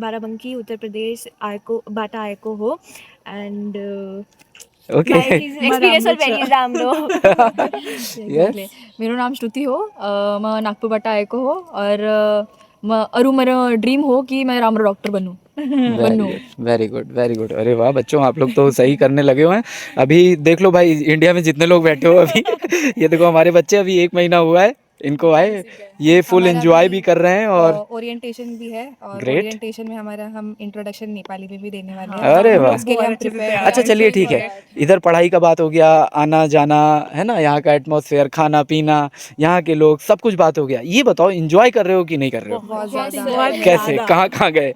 S4: बाराबंकी उत्तर प्रदेश आएको बाटा आएको हो, and
S2: okay,
S4: my experience are very राम्रो।
S6: एक्झॅक्टली मेरो नाम श्रुती हो, मैं नागपुर बटा आएको हो, और अरू मेरो ड्रीम हो कि मैं राम्रो डॉक्टर बनूं।
S2: Very good very good. अरे वाह बच्चों, आप लोग तो सही करने लगे हुए हैं। अभी देख लो भाई, इंडिया में जितने लोग बैठे हो अभी ये देखो हमारे बच्चे, अभी 1 महीना हुआ है इनको आए, ये फुल
S3: हमारा
S2: एंजॉय भी कर रहे हैं। और
S3: ओरिएंटेशन भी है, और
S2: Great.
S3: ओरिएंटेशन में हमारा हम इंट्रोडक्शन नेपाली में भी देने वाले
S5: हाँ,
S3: हैं।
S2: अरे वाह,
S3: उसके लिए हम
S5: बहुत अच्छे से
S3: प्रिपेयर
S5: तैयार
S2: अच्छा चलिए ठीक है, इधर पढ़ाई का बात हो गया, आना जाना, है ना, यहाँ का एटमॉस्फेयर, खाना पीना, यहाँ के लोग, सब कुछ बात हो गया। ये बताओ एंजॉय कर रहे हो कि नहीं कर रहे हो?
S3: बहुत ज़्यादा
S5: बहुत
S2: कैसे,
S5: ज़्यादा।
S2: कहाँ कहाँ गए?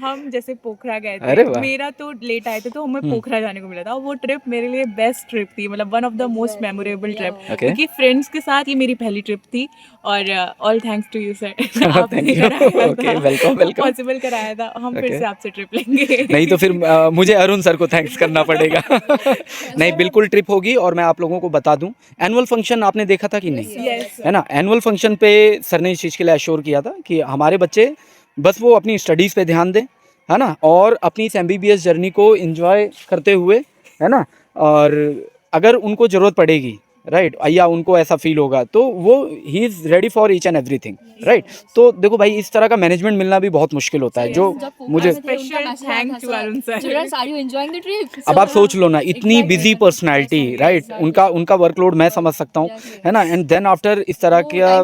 S5: हम जैसे पोखरा गए
S2: अरे
S5: थे,
S2: वाह।
S5: मेरा तो लेट आए थे तो हमें पोखरा जाने को मिला था, और वो ट्रिप मेरे लिए बेस्ट ट्रिप थी, मतलब one of the most memorable trip,
S2: Okay.
S5: क्योंकि फ्रेंड्स के साथ ये मेरी पहली ट्रिप थी। और all thanks to you sir,
S2: Thank you. Okay, welcome, welcome.
S5: Possible कराया था। हम फिर
S2: Okay.
S5: से आपसे ट्रिप लेंगे।
S2: नहीं तो फिर मुझे अरुण सर को थैंक्स करना पड़ेगा। नहीं, बिल्कुल ट्रिप होगी। और मैं आप लोगों को बता दूं, एनुअल फंक्शन आपने देखा था कि नहीं?
S5: Yes.
S2: है ना, एनुअल फंक्शन पे सर ने इस चीज़ के लिए अश्योर किया था कि हमारे बच्चे बस वो अपनी स्टडीज़ पे ध्यान दें, है ना, और अपनी इस एमबीबीएस जर्नी को एंजॉय करते हुए, है ना, और अगर उनको ज़रूरत पड़ेगी, राइट, या उनको ऐसा फील होगा तो वो he is ready for each and everything, right. तो देखो भाई, इस तरह का मैनेजमेंट मिलना भी बहुत मुश्किल होता है, जो मुझे,
S5: Special thanks to Arun sir.
S6: Children's, are you enjoying the trip?
S2: अब आप सोच लो ना, इतनी बिजी पर्सनालिटी, राइट, उनका वर्कलोड मैं समझ सकता हूँ, है ना, एंड देन आफ्टर इस तरह का,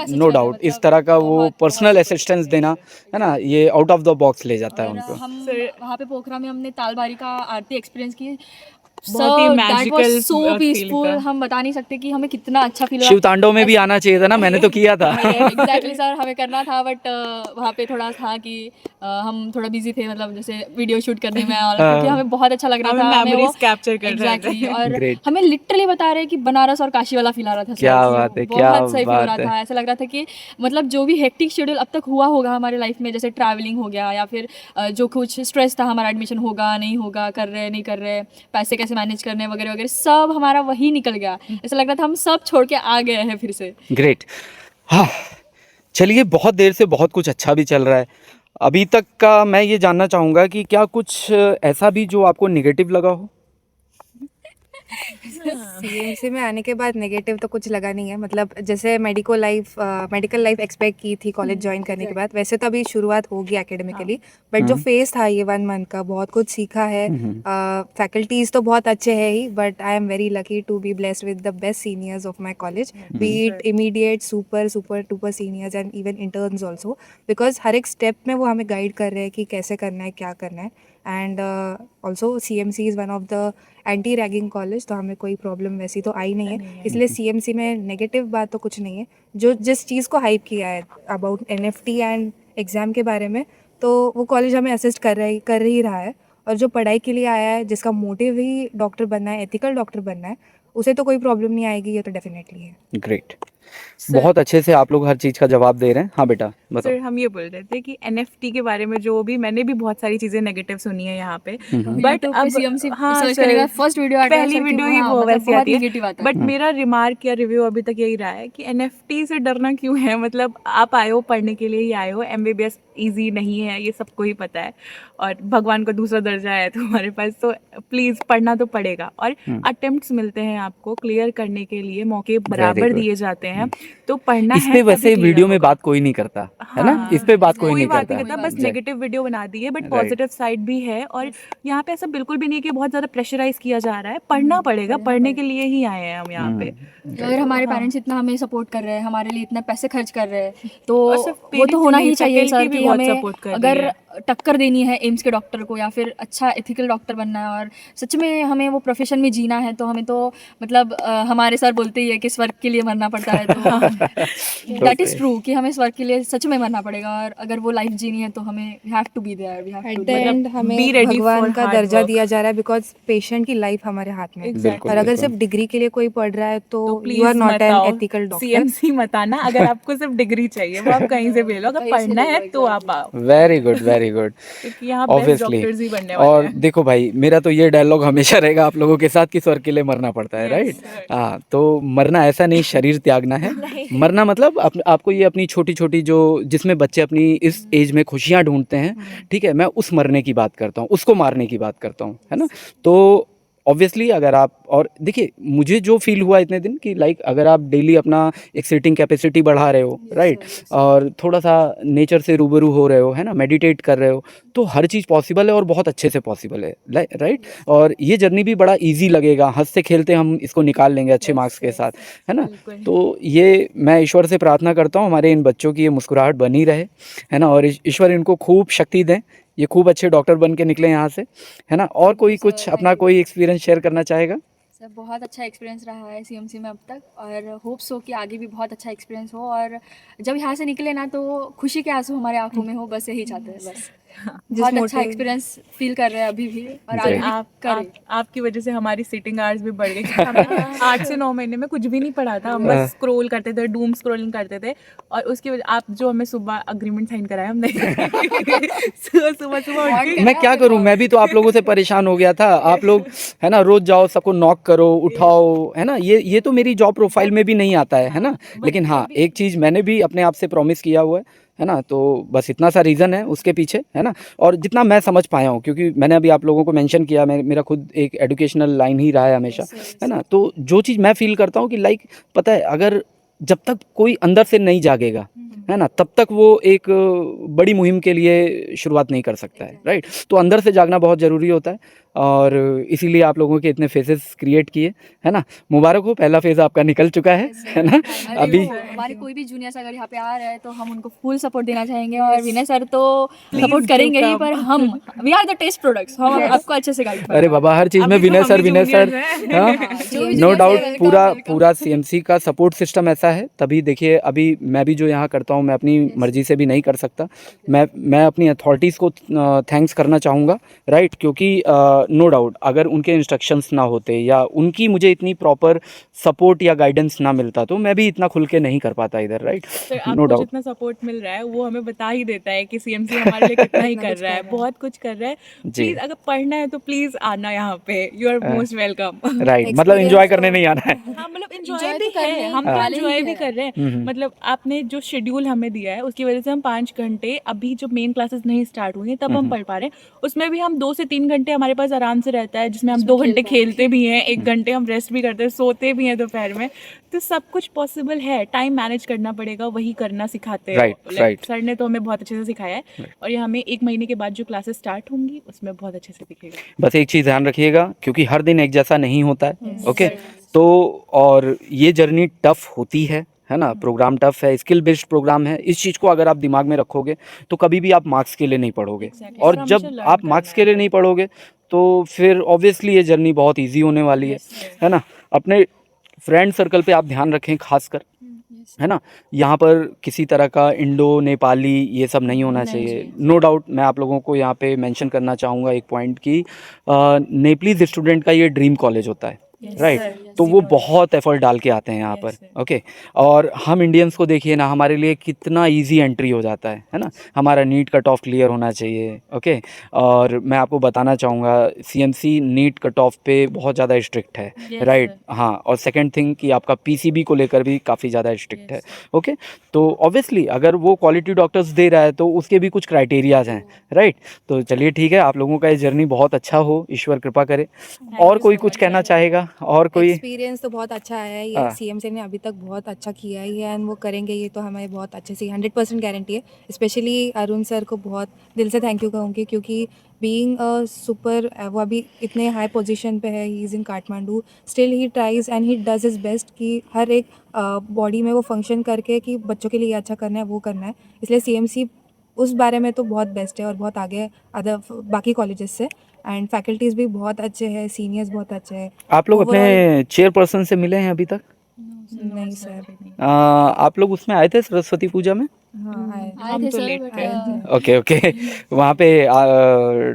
S2: नो डाउट, इस तरह का वो पर्सनल असिस्टेंस देना, है ना, ये आउट ऑफ द बॉक्स ले जाता है उनको।
S6: हम वहाँ पे पोखरा में हमने तालबारी का आरती एक्सपीरियंस की,
S5: बहुत ही magical
S6: सो
S5: feeling
S6: पीसफुल,
S5: था।
S6: हम बता नहीं सकते कि हमें कितना अच्छा फील
S2: शिव तांडव में भी आना चाहिए था ना, मैंने तो किया था।
S6: एग्जैक्टली सर, हमें करना था, बट वहाँ पे थोड़ा था कि हम थोड़ा बिजी थे, मतलब जैसे वीडियो शूट करने में, और क्योंकि हमें बहुत अच्छा लग रहा
S5: हमें
S6: था, हमें
S5: memories
S6: वो
S5: capture कर रहे थे।
S6: Exactly, और
S2: Great.
S6: हमें लिटरली बता रहे कि बनारस और काशी वाला फील आ रहा था।
S2: क्या
S6: सर,
S2: बात है, क्या
S6: बहुत सही फील हो रहा
S2: बात है।
S6: था। ऐसा लग रहा था कि मतलब जो भी हेक्टिक शेड्यूल अब तक हुआ होगा हमारे लाइफ में, जैसे ट्रैवलिंग हो गया, या फिर जो कुछ स्ट्रेस था, हमारा एडमिशन होगा नहीं होगा, कर रहे नहीं कर रहे, पैसे कैसे मैनेज करने वगैरह वगैरह, सब हमारा वही निकल गया। ऐसा लग रहा था हम सब छोड़ के आ गए हैं फिर से।
S2: ग्रेट। हाँ, चलिए, बहुत देर से बहुत कुछ अच्छा भी चल रहा है अभी तक का। मैं ये जानना चाहूँगा कि क्या कुछ ऐसा भी जो आपको नेगेटिव लगा हो?
S3: सीएमसी में आने के बाद नेगेटिव तो कुछ लगा नहीं है, मतलब जैसे मेडिकल लाइफ एक्सपेक्ट की थी कॉलेज ज्वाइन करने के बाद, वैसे तो अभी शुरुआत होगी एकेडमिकली, बट जो फेस था ये 1 मंथ का, बहुत कुछ सीखा है। फैकल्टीज तो बहुत अच्छे हैं ही, but I am very lucky to be blessed with the best seniors of my college, be it immediate, super duper seniors and even interns also, because हर एक स्टेप में वो हमें गाइड कर रहे हैं कि कैसे करना है, क्या करना है। And also CMC is one of the anti ragging college, तो हमें कोई प्रॉब्लम वैसी तो आई नहीं है, इसलिए सीएमसी में नेगेटिव बात तो कुछ नहीं है। जो जिस चीज़ को हाइप किया है अबाउट एनएफटी एंड एग्ज़ाम के बारे में, तो वो कॉलेज हमें असिस्ट कर ही रहा है, और जो पढ़ाई के लिए आया है, जिसका मोटिव ही डॉक्टर बनना है, एथिकल डॉक्टर बनना है, उसे तो कोई प्रॉब्लम नहीं आएगी, ये तो डेफिनेटली है।
S2: ग्रेट, बहुत अच्छे से आप लोग हर चीज़ का जवाब दे रहे हैं। हाँ बेटा बताओ।
S5: सर हम ये बोल रहे थे कि NFT के बारे में जो भी मैंने भी बहुत सारी चीज़ें नेगेटिव सुनी है यहाँ पे, बट
S6: YouTube पे
S5: अब
S6: CMC
S5: हाँ
S6: सर्च
S5: सर,
S6: करेगा, फर्स्ट वीडियो आता है
S5: पहली
S6: सर कि
S5: वीडियो ही
S6: हाँ,
S5: वो
S6: मतलब
S5: वैसी
S6: बहुत
S5: आती है।
S6: नेगेटिव आता है।
S5: बट मेरा रिमार्क या रिव्यू अभी तक यही रहा है कि NFT से डरना क्यों है, मतलब आप आए हो पढ़ने के लिए ही आए हो, MBBS ईजी नहीं है ये सबको ही पता है, और भगवान का दूसरा दर्जा है तुम्हारे पास, तो प्लीज़ पढ़ना तो पड़ेगा, और अटेम्प्ट्स मिलते हैं आपको क्लियर करने के लिए, मौके बराबर
S2: good.
S5: दिए जाते हैं, तो पढ़ना
S2: इस
S5: है
S2: पे
S5: तभी
S2: वैसे
S5: clear
S2: वीडियो में
S5: होगा।
S2: बात कोई नहीं करता है ना,
S5: हाँ,
S2: इस पे बात कोई नहीं
S5: बात
S2: करता।
S5: नहीं करता, बस
S2: Exactly.
S5: नेगेटिव वीडियो बना दी है, बट
S2: Right.
S5: पॉजिटिव साइड भी है, और यहाँ पे ऐसा बिल्कुल भी नहीं है कि बहुत ज़्यादा प्रेशराइज किया जा रहा है, पढ़ना पड़ेगा, पढ़ने के लिए ही आए हैं हम यहाँ पे।
S6: अगर हमारे पेरेंट्स इतना हमें सपोर्ट कर रहे हैं, हमारे लिए इतना पैसे खर्च कर रहे हैं, तो
S5: और सिर्फ
S6: वो
S5: parents
S6: तो होना
S5: नहीं,
S6: ही चाहिए
S5: faculty
S6: सर
S5: भी
S6: कि
S5: बहुत
S6: हमें
S5: support कर रही
S6: अगर
S5: है।
S6: टक्कर देनी है एम्स के डॉक्टर को, या फिर अच्छा एथिकल डॉक्टर बनना है, और सच में हमें वो प्रोफेशन में जीना है, तो हमें तो मतलब हमारे सर बोलते ही है कि स्वर्ग के लिए मरना पड़ता है, तो दैट इज़ ट्रू कि हमें स्वर्ग के लिए सच में मरना पड़ेगा, और अगर वो लाइफ जीनी है तो हमें we have to be there, we have
S3: at
S6: to
S3: the end
S5: be
S3: हमें
S5: ready
S3: भगवान
S5: for
S3: का
S5: hard
S3: दर्जा
S5: work.
S3: दिया जा रहा है, बिकॉज पेशेंट की लाइफ हमारे हाथ में है।
S2: बिल्कुल,
S3: और अगर
S2: बिल्कुल।
S3: सिर्फ डिग्री के लिए कोई पढ़ रहा है तो यू आर
S5: प्लीज
S3: नॉट
S5: मत
S3: एन
S5: आओ,
S3: एथिकल डॉक्टर।
S5: CMC मत आना, अगर आपको सिर्फ डिग्री चाहिए वो आप कहीं से भी ले लो, अगर
S6: कहीं से
S5: पढ़ना
S6: ले लो,
S5: है तो आप आओ,
S2: वेरी गुड, वेरी गुड।
S5: क्योंकि यहाँ बेस्ट
S2: ऑब्वियसली।
S5: डॉक्टर्स ही बनने वाले
S2: और
S5: हैं।
S2: देखो भाई, मेरा तो ये डायलॉग हमेशा रहेगा आप लोगों के साथ कि स्वर्ग के लिए मरना पड़ता है, राइट? हाँ, तो मरना ऐसा नहीं, शरीर त्यागना है। मरना मतलब आपको ये अपनी छोटी छोटी जो जिसमें बच्चे अपनी इस एज में खुशियाँ ढूंढते हैं, ठीक है, मैं उस मरने की बात करता हूँ, उसको मारने की बात करता हूँ, है ना? तो ऑब्वियसली अगर आप, और देखिए मुझे जो फील हुआ इतने दिन कि लाइक अगर आप डेली अपना एक सिटिंग कैपेसिटी बढ़ा रहे हो, राइट, और थोड़ा सा नेचर से रूबरू हो रहे हो, है ना, मेडिटेट कर रहे हो, तो हर चीज़ पॉसिबल है और बहुत अच्छे से पॉसिबल है, राइट? और ये जर्नी भी बड़ा इजी लगेगा, हंसते खेलते हम इसको निकाल लेंगे अच्छे मार्क्स के साथ, है ना? तो ये मैं ईश्वर से प्रार्थना करता हूँ हमारे इन बच्चों की ये मुस्कुराहट बनी रहे, है ना, और ईश्वर इनको खूब शक्ति दें, ये खूब अच्छे डॉक्टर बन के निकले यहाँ से, है ना? और कोई कुछ अपना कोई एक्सपीरियंस शेयर करना चाहेगा?
S6: सर बहुत अच्छा एक्सपीरियंस रहा है CMC में अब तक, और होप्स हो कि आगे भी बहुत अच्छा एक्सपीरियंस हो, और जब यहाँ से निकले ना तो खुशी के आंसू हमारे आंखों में हो, बस यही चाहते हैं, बस बहुत अच्छा एक्सपीरियंस फील कर रहे हैं अभी भी, और आगे भी करें।
S5: आपकी वजह से हमारी सिटिंग आवर्स भी बढ़ गई, क्योंकि हमने 8 से 9 महीने में कुछ भी नहीं पढ़ा था, हम बस स्क्रॉल करते थे, डूम स्क्रॉलिंग करते थे, और उसकी वजह आप जो हमें सुबह अग्रीमेंट साइन कराया हमने सुबह उठ के
S2: मैं क्या करूं, मैं भी तो आप लोगों से परेशान हो गया था। आप लोग, है ना, रोज जाओ, सबको नॉक करो, उठाओ, है ना, ये तो मेरी जॉब प्रोफाइल में भी नहीं आता है ना? लेकिन हाँ, एक चीज़ मैंने भी अपने आप से प्रॉमिस किया हुआ है ना, तो बस इतना सा रीज़न है उसके पीछे, है ना? और जितना मैं समझ पाया हूँ, क्योंकि मैंने अभी आप लोगों को मेंशन किया, मेरा खुद एक एजुकेशनल लाइन ही रहा है हमेशा, है ना? तो जो चीज़ मैं फील करता हूँ कि लाइक पता है, अगर जब तक कोई अंदर से नहीं जागेगा, है ना, तब तक वो एक बड़ी मुहिम के लिए शुरुआत नहीं कर सकता है, राइट? तो अंदर से जागना बहुत ज़रूरी होता है, और इसीलिए आप लोगों के इतने फेसेस क्रिएट किए, है ना? मुबारक हो, पहला फेज़ आपका निकल चुका है ना? अभी
S6: हमारे कोई भी जूनियर्स अगर यहाँ पे आ रहे हैं तो हम उनको फुल सपोर्ट देना चाहेंगे, और विनय सर तो सपोर्ट करेंगे ही, पर हम we are the test products, हम आपको अच्छे से गाइड
S2: अरे बाबा, हर चीज़ में विनय सर, हाँ, नो डाउट, पूरा CMC का सपोर्ट सिस्टम ऐसा है, तभी देखिए अभी मैं भी जो यहाँ करता हूँ, मैं अपनी मर्जी से भी नहीं कर सकता, मैं अपनी अथॉरिटीज़ को थैंक्स करना चाहूँगा, राइट? क्योंकि नो डाउट अगर उनके इंस्ट्रक्शंस ना होते या उनकी मुझे इतनी प्रॉपर सपोर्ट या गाइडेंस ना मिलता, तो मैं भी इतना खुल के नहीं कर पाता इधर, राइट?
S5: तो
S2: नो
S5: आपको
S2: डाउट।
S5: जितना सपोर्ट मिल रहा है वो हमें बता ही देता है कि CMC हमारे लिए कितना ही कर रहा है, बहुत कुछ कर रहा है। प्लीज अगर पढ़ना है तो प्लीज आना यहाँ पे, you are most welcome.
S2: Right, मतलब एंजॉय करने नहीं आना है।
S5: हाँ, मतलब एंजॉय भी है, हम तो एंजॉय भी कर रहे हैं। मतलब आपने जो शेड्यूल हमें दिया है उसकी वजह से हम 5 घंटे, अभी जो मेन क्लासेस नहीं स्टार्ट हुई हैं तब हम पढ़ पा रहे हैं, उसमें भी हम 2 से 3 घंटे हमारे पास आराम से रहता है, जिसमें हम 2 घंटे खेलते भी हैं, 1 घंटे हम रेस्ट भी करते हैं, सोते भी हैं दोपहर में, तो सब कुछ पॉसिबल है। टाइम मैनेज करना पड़ेगा, वही करना सिखाते हैं।
S2: राइट।
S5: सर ने तो हमें बहुत अच्छे से सिखाया है, और ये हमें 1 महीने के बाद जो क्लासेस स्टार्ट होंगी उसमें बहुत अच्छे से दिखेगा।
S2: बस एक चीज़ ध्यान रखिएगा, क्योंकि हर दिन एक जैसा नहीं होता है, ओके? तो और ये जर्नी टफ होती है ना? प्रोग्राम टफ है, स्किल बेस्ड प्रोग्राम है, इस चीज़ को अगर आप दिमाग में रखोगे तो कभी भी आप मार्क्स के लिए नहीं पढ़ोगे, और जब आप मार्क्स के लिए नहीं पढ़ोगे तो फिर ऑब्वियसली ये जर्नी बहुत ईजी होने वाली है ना? अपने फ्रेंड सर्कल पे आप ध्यान रखें खासकर, है ना? यहाँ पर किसी तरह का इंडो नेपाली ये सब नहीं होना चाहिए। नो डाउट मैं आप लोगों को यहाँ पे मेंशन करना चाहूँगा एक पॉइंट कि नेपलीज स्टूडेंट का ये ड्रीम कॉलेज होता है, राइट? तो वो बहुत एफर्ट डाल के आते हैं यहाँ
S5: Yes,
S2: पर,
S5: sir.
S2: ओके। और हम इंडियंस को देखिए ना, हमारे लिए कितना इजी एंट्री हो जाता है ना। हमारा नीट कट ऑफ क्लियर होना चाहिए, ओके। और मैं आपको बताना चाहूँगा सीएमसी नीट कट ऑफ पे बहुत ज़्यादा स्ट्रिक्ट है,
S5: Yes,
S2: राइट।
S5: sir.
S2: हाँ, और सेकंड थिंग कि आपका पीसीबी को लेकर भी काफ़ी ज़्यादा स्ट्रिक्ट है,
S5: Yes, sir.
S2: ओके। तो ऑब्वियसली अगर वो क्वालिटी डॉक्टर्स दे रहा है तो उसके भी कुछ क्राइटेरियाज हैं, राइट। तो चलिए ठीक है, आप लोगों का ये जर्नी बहुत अच्छा हो, ईश्वर कृपा करे। और
S5: you
S2: कोई
S5: so
S2: कुछ
S5: much,
S2: कहना
S5: sir.
S2: चाहेगा? और कोई?
S3: एक्सपीरियंस तो बहुत अच्छा आया है, ये
S2: हाँ।
S3: सीएमसी ने अभी तक बहुत अच्छा किया ही है एंड वो करेंगे, ये तो हमें बहुत अच्छे से 100% गारंटी है। स्पेशली अरुण सर को बहुत दिल से थैंक यू कहूँगी, क्योंकि बीइंग अ सुपर, वो अभी इतने हाई पोजीशन पे है, he is in Kathmandu, still he tries and he does his best कि हर एक बॉडी में वो फंक्शन करके कि बच्चों के लिए अच्छा करना है, वो करना है। इसलिए सीएमसी उस बारे में तो बहुत बेस्ट है और बहुत आगे है अदर बाकी कॉलेजेस से। एंड फैकल्टीज़ भी बहुत अच्छे हैं, सीनियर्स बहुत अच्छे हैं।
S2: आप लोग अपने
S3: ओवरऑल
S2: चेयरपर्सन से मिले हैं अभी तक?
S3: नहीं सर।
S2: आप लोग उसमें आए थे सरस्वती पूजा में?
S3: हाँ आए
S6: आए
S5: हम
S6: थे
S5: तो
S6: सर
S5: लेट
S6: बट
S5: गए थे.
S2: Okay okay. वहाँ पे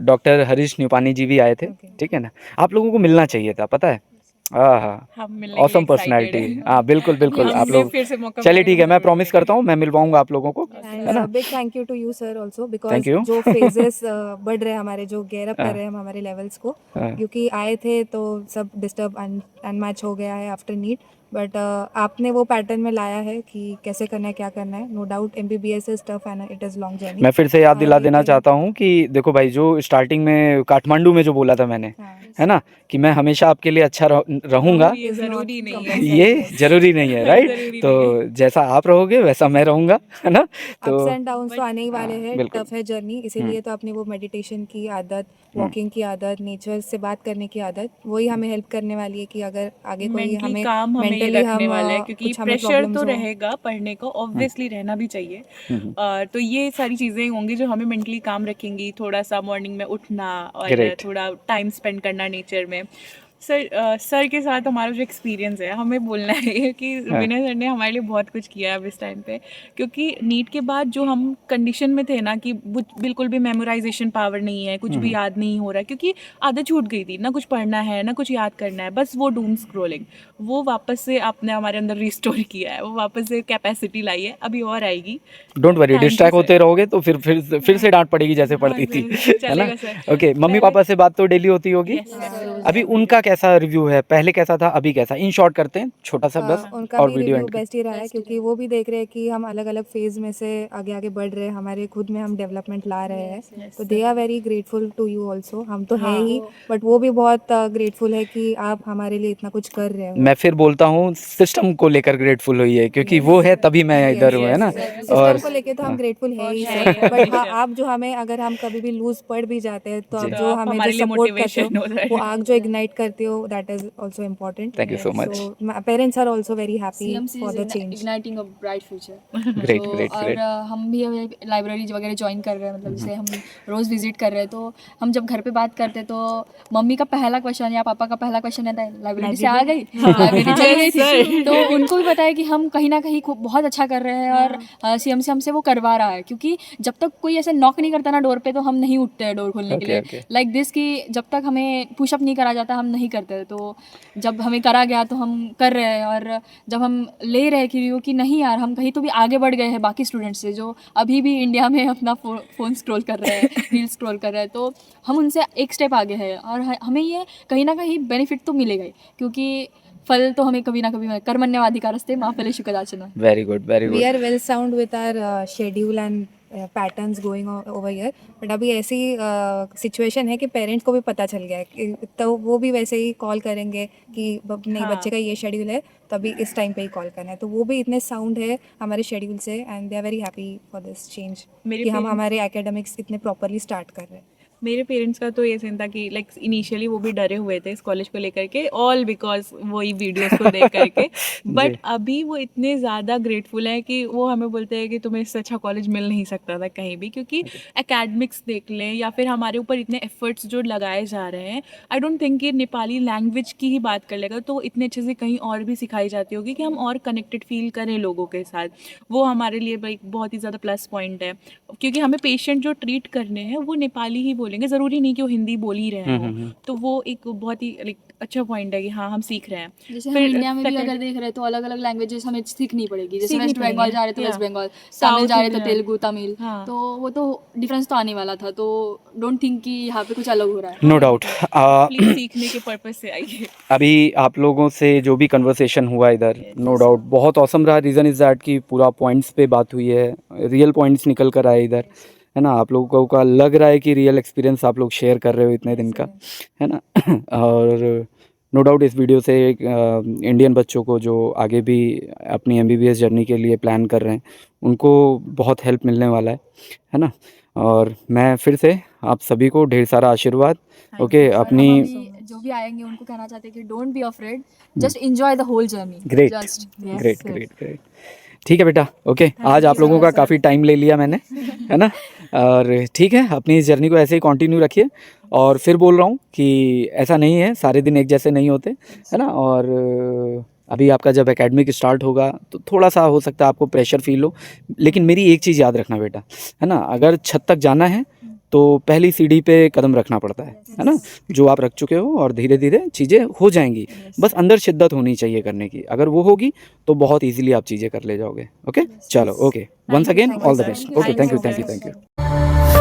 S2: डॉक्टर हरीश न्यूपानी जी भी आए थे,
S3: Okay.
S2: ठीक है ना। आप लोगों को मिलना चाहिए था, पता है। हाँ,
S5: हम मिलने के लिए
S2: ऑसम
S5: excited
S2: पर्सनैलिटी।
S5: हैं.
S2: हाँ, बिल्कुल बिल्कुल, आप
S5: हमें
S2: लोग
S5: फिर से मौका
S2: चलिए
S5: मिलेगा
S2: ठीक है,
S5: तो
S2: मैं
S5: जरूर
S2: प्रॉमिस करता
S5: मिलेंगे.
S2: हूँ, मैं मिलवाऊंगा आप लोगों को,
S3: एंड
S2: है ना।
S3: Big thank you to you sir also,
S2: thank
S3: because
S2: you.
S3: जो फेजेस बढ़ रहे हैं हमारे, जो गेयर अप कर
S2: हाँ,
S3: रहे हैं हम हमारे लेवल्स को,
S2: हाँ।
S3: क्योंकि आए थे तो सब डिस्टर्ब अनमैच हो गया है आफ्टर नीट, बट आपने वो पैटर्न में लाया है कि कैसे करना है, क्या करना है। No doubt MBBS is tough and it is long journey.
S2: मैं फिर से याद दिला देना
S3: लेकिन
S2: चाहता हूँ कि देखो भाई, जो स्टार्टिंग में काठमांडू में जो बोला था मैंने,
S3: हाँ
S2: है ना, कि मैं हमेशा आपके लिए अच्छा रहूंगा,
S5: ये
S3: is not
S5: जरूरी नहीं है.
S3: compulsory,
S2: ये
S3: yes.
S2: जरूरी नहीं है, राइट।
S5: जरूरी
S2: तो
S5: नहीं है.
S2: जैसा आप रहोगे वैसा मैं रहूंगा, है ना। तो
S3: अप्स एंड डाउन्स तो
S5: But
S3: आने ही वाले
S2: हाँ,
S3: हैं,
S2: बिल्कुल।
S3: टफ है जर्नी, इसीलिए तो अपनी वो मेडिटेशन की आदत, वॉकिंग की आदत, नेचर से बात करने की आदत, वही हमें हेल्प करने वाली है कि अगर आगे कोई
S5: मेंटली
S3: हमें
S5: काम हमें ये
S3: मेंटली
S5: रखने
S3: हम
S5: वाला है, क्योंकि
S3: कुछ हमें
S5: प्रेशर
S3: प्रॉब्लम्स
S5: तो
S3: हो।
S5: रहेगा पढ़ने को, ऑब्वियसली रहना भी चाहिए.
S2: हम्म,
S5: तो ये सारी चीज़ें होंगी जो हमें मेंटली काम रखेंगी. थोड़ा सा मॉर्निंग में उठना और
S2: ग्रेट।
S5: थोड़ा टाइम स्पेंड करना नेचर में. सर के साथ हमारा जो एक्सपीरियंस है, हमें बोलना है कि
S2: हाँ,
S5: विनय सर ने हमारे लिए बहुत कुछ किया है अब इस टाइम पे. क्योंकि नीट के बाद जो हम कंडीशन में थे ना कि बिल्कुल भी मेमोराइजेशन पावर नहीं है, कुछ भी याद नहीं हो रहा है, क्योंकि आदत छूट गई थी ना, कुछ पढ़ना है ना कुछ याद करना है, बस वो डूम स्क्रोलिंग, वो वापस से आपने हमारे अंदर रिस्टोर किया है, वो वापस से कैपेसिटी लाई है, अभी और आएगी.
S2: Don't worry,
S5: thank you
S2: distract
S5: sir.
S2: होते रहोगे तो फिर से डांट पड़ेगी जैसे
S5: हाँ
S2: पड़ती थी,
S5: सर,
S2: है ना।
S5: चलेगा सर.
S2: ओके, मम्मी
S5: पहले
S2: पापा से बात तो डेली होती होगी।
S5: Yes sir.
S2: अभी उनका कैसा रिव्यू है, पहले कैसा था, अभी कैसा, इन शॉर्ट करते हैं छोटा सा बस,
S3: उनका
S2: और
S3: भी
S2: वीडियो
S3: रिव्यू
S2: एंड कर।
S3: बेस्ट ही रहा है, क्योंकि वो भी देख रहे हैं कि हम अलग अलग फेज में से आगे आगे बढ़ रहे हैं, हमारे खुद में हम डेवलपमेंट ला रहे हैं, तो they are very grateful to you also. हम तो है ही, बट वो भी बहुत ग्रेटफुल है कि आप हमारे लिए इतना कुछ कर रहे हो।
S2: मैं फिर बोलता हूँ, सिस्टम को लेकर ग्रेटफुल हुई है, क्योंकि वो है तभी मैं इधर हूँ, है ना।
S3: सिस्टम
S2: और
S3: को लेके तो हम ग्रेटफुल है ही
S5: है,
S3: सर, बट हाँ,
S5: हमेशा.
S3: आप जो हमें, अगर हम कभी भी लूज पढ़ भी जाते हैं तो आप
S2: जी।
S3: जो
S5: आप
S3: हमें
S5: हमारे
S3: जो
S5: लिए
S3: सपोर्ट करते
S5: मोटिवेशन हो
S3: हो,
S5: रहे
S3: वो
S5: हैं.
S3: आग जो इग्नाइट करते हो, that is also important.
S2: Thank you so much.
S3: So parents are also very happy
S6: CMC
S3: for
S6: is
S3: the change.
S6: igniting a bright future.
S2: Great
S6: तो
S2: ग्रेट
S6: और
S2: ग्रेट।
S6: हम भी अभी लाइब्रेरी वगैरह ज्वाइन कर रहे हैं, मतलब जैसे हम रोज़ विजिट कर रहे हैं, तो हम जब घर पे बात करते हैं तो मम्मी का पहला क्वेश्चन या पापा का पहला क्वेश्चन रहता है, लाइब्रेरी से आ गई, लाइब्रेरी चली गई थी। तो उनको भी पता है कि हम कहीं ना कहीं बहुत अच्छा कर रहे हैं, और CMC हमसे वो करवा रहा है, क्योंकि जब तक कोई ऐसे नॉक नहीं करता ना डोर पे, तो हम नहीं उठते हैं डोर खोलने के
S2: Okay,
S6: लिए।
S2: okay.
S6: लाइक दिस कि जब तक हमें पुशअप नहीं करा जाता हम नहीं करते, तो जब हमें करा गया तो हम कर रहे हैं, और जब हम ले रहे हैं कि नहीं यार, हम कहीं तो भी आगे बढ़ गए हैं बाकी स्टूडेंट्स से, जो अभी भी इंडिया में अपना फ़ोन स्क्रॉल कर रहे हैं, रील स्क्रॉल कर रहे हैं, तो हम उनसे एक स्टेप आगे हैं, और हमें ये कहीं ना कहीं बेनिफिट तो मिलेगा ही, क्योंकि फल तो हमें कभी ना कभी, कर्मण्यवाधिकारस्ते मा फलेषु कदाचन।
S2: Very good very
S3: we
S2: good.
S3: Are well sound with our schedule and patterns going over year, but अभी ऐसी सिचुएशन है कि पेरेंट्स को भी पता चल गया है तो वो भी वैसे ही कॉल करेंगे कि नहीं, बच्चे का ये शेड्यूल है, तभी इस टाइम पे ही कॉल करना है। तो वो भी इतने साउंड है हमारे शेड्यूल से, and they are very happy for this change कि हम हमारे एकेडमिक्स इतने प्रॉपरली स्टार्ट कर रहे हैं।
S5: मेरे पेरेंट्स का तो ये सीन था कि लाइक इनिशियली वो भी डरे हुए थे इस कॉलेज को लेकर के, ऑल बिकॉज वही वीडियोस को देख करके. बट अभी वो इतने ज़्यादा ग्रेटफुल है कि वो हमें बोलते हैं कि तुम्हें इससे अच्छा कॉलेज मिल नहीं सकता था कहीं भी, क्योंकि एकेडमिक्स देख लें या फिर हमारे ऊपर इतने एफर्ट्स जो लगाए जा रहे हैं. आई डोंट थिंक कि नेपाली लैंग्वेज की ही बात कर लेगा तो इतने अच्छे से कहीं और भी सिखाई जाती होगी कि हम और कनेक्टेड फील करें लोगों के साथ. वो हमारे लिए भाई बहुत ही ज़्यादा प्लस पॉइंट है, क्योंकि हमें पेशेंट जो ट्रीट करने हैं वो नेपाली ही बोलेंगे, ज़रूरी नहीं कि वो हिंदी बोल ही रहे हो। तो वो एक बहुत ही लाइक अच्छा पॉइंट है कि हाँ हम सीख रहे हैं।
S6: जैसे हम
S5: फिर
S6: इंडिया में भी
S5: second-
S6: अगर देख रहे हैं तो अलग अलग लैंग्वेजेस हमें सीखनी पड़ेगी। जैसे
S5: सीखनी
S6: वेस्ट बंगाल
S5: पड़ेगी,
S6: जा रहे तो west
S5: yeah.
S6: Bengal,
S5: South
S6: Tamil जा रहे तो
S5: India,
S6: तेलुगु तमिल,
S5: हाँ।
S6: तो वो तो डिफरेंस तो आने वाला था। तो डोंट थिंक कि यहाँ पे कुछ अलग हो रहा है।
S2: No doubt.
S5: प्लीज सीखने के पर्पज से आइए।
S2: अभी आप लोगों से जो भी कन्वर्सेशन हुआ इधर, नो डाउट बहुत औसम रहा। रीज़न इज़ दैट कि पूरा पॉइंट्स पे बात हुई है, रियल पॉइंट्स निकल कर आए इधर, है ना। आप लोगों का लग रहा है कि रियल एक्सपीरियंस आप लोग शेयर कर रहे हो इतने दिन का, है ना। और नो डाउट इस वीडियो से इंडियन बच्चों को जो आगे भी अपनी MBBS जर्नी के लिए प्लान कर रहे हैं उनको बहुत हेल्प मिलने वाला है ना। और मैं फिर से आप सभी को ढेर सारा आशीर्वाद, ओके।
S6: और
S2: अपनी
S6: हम अभी जो भी आएंगे उनको कहना चाहते हैं कि don't be afraid, just enjoy the whole journey.
S2: Great
S6: just
S2: great great great. ठीक है बेटा, ओके। आज आप लोगों का काफ़ी टाइम ले लिया मैंने, है ना। और ठीक है, अपनी इस जर्नी को ऐसे ही कंटिन्यू रखिए। और फिर बोल रहा हूँ कि ऐसा नहीं है, सारे दिन एक जैसे नहीं होते, है ना। और अभी आपका जब एकेडमिक स्टार्ट होगा तो थोड़ा सा हो सकता है आपको प्रेशर फील हो, लेकिन मेरी एक चीज़ याद रखना बेटा, है ना। अगर छत तक जाना है तो पहली सीढ़ी पे कदम रखना पड़ता है ना, जो आप रख चुके हो। और धीरे धीरे चीज़ें हो जाएंगी, बस अंदर शिद्दत होनी चाहिए करने की। अगर वो होगी तो बहुत इजीली आप चीज़ें कर ले जाओगे, ओके। चलो, okay, once again all the best, okay. Thank you.